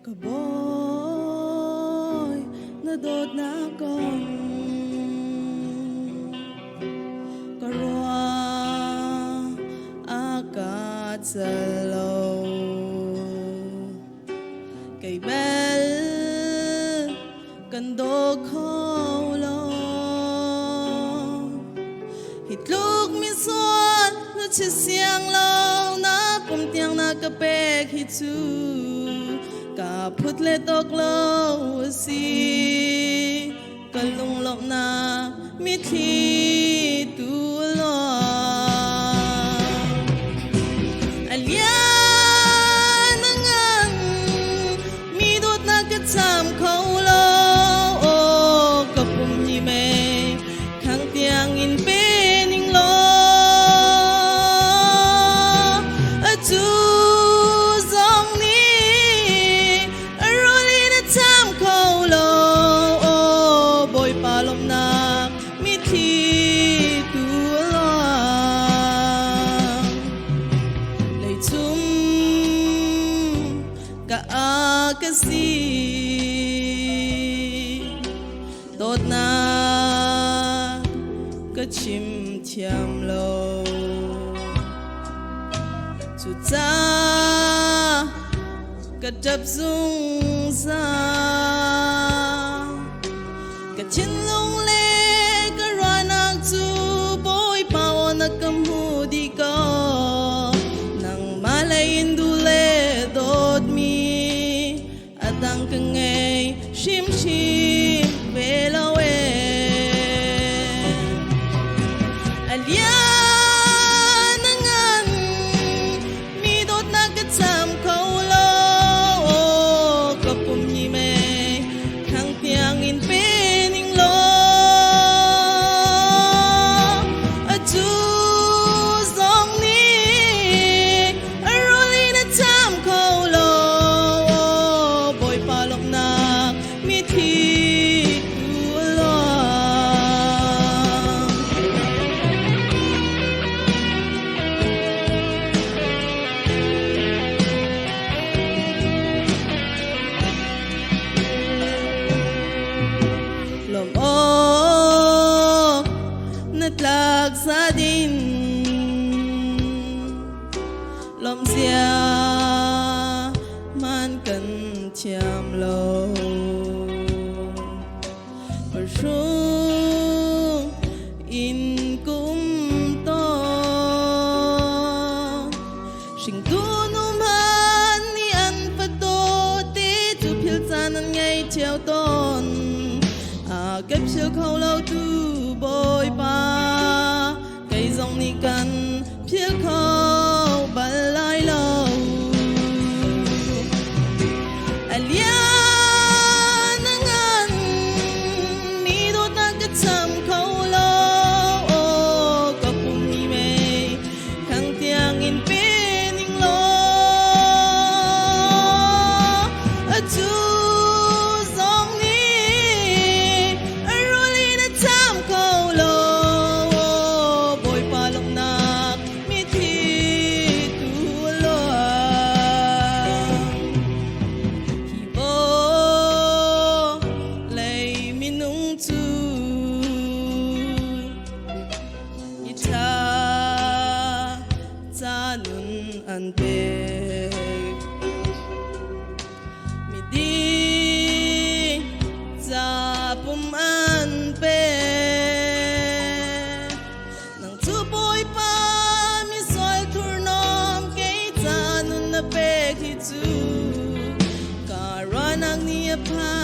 Kaboy nadod na kong karwa akat sa law kay bel kandog hawlaw hitlog misuan no chisiyang law na pumtiang nakapek hitu kaput letok law si kalunglok na mithi tulo alyan nangang midot na katsam kaulo o kapum ni me kang tiang in pening lo atu zong ni aroli na tam kaulo o boy palom na mithi tulo lay tum kaakasi tot na kachim thiam lo chu cha kadap zung sa kachin long le karanak chu boy pawon na kamudi ko nang malayin dule dot mi atang kangay shim shim belawe alyan nangan midot na katsam kaulo kapum ni me kang tiang in pening lo atu zong ni aroli na tam kaulo boy palok na mithi tulo lomok natlag sa din lom sia man kan thiam lo persung in kum to sing tu nu man ni an pa to ti tu phil chanan ngai chiao ton kép siêu khâu lâu tu bôi pa cây dòng ni căn phía khâu bàn lai lâu alyan nangan mi do ta kết sam khâu lâu kapum ni me khang tiang in pening lo atu zong ni aroli na tam kaulo boy palong nak mithi tulo hibo lay minung tu ita tanun ante midi zapum an pe nang tuboy pa mi sol turnom kay tanun na pe hitu karanang niya pa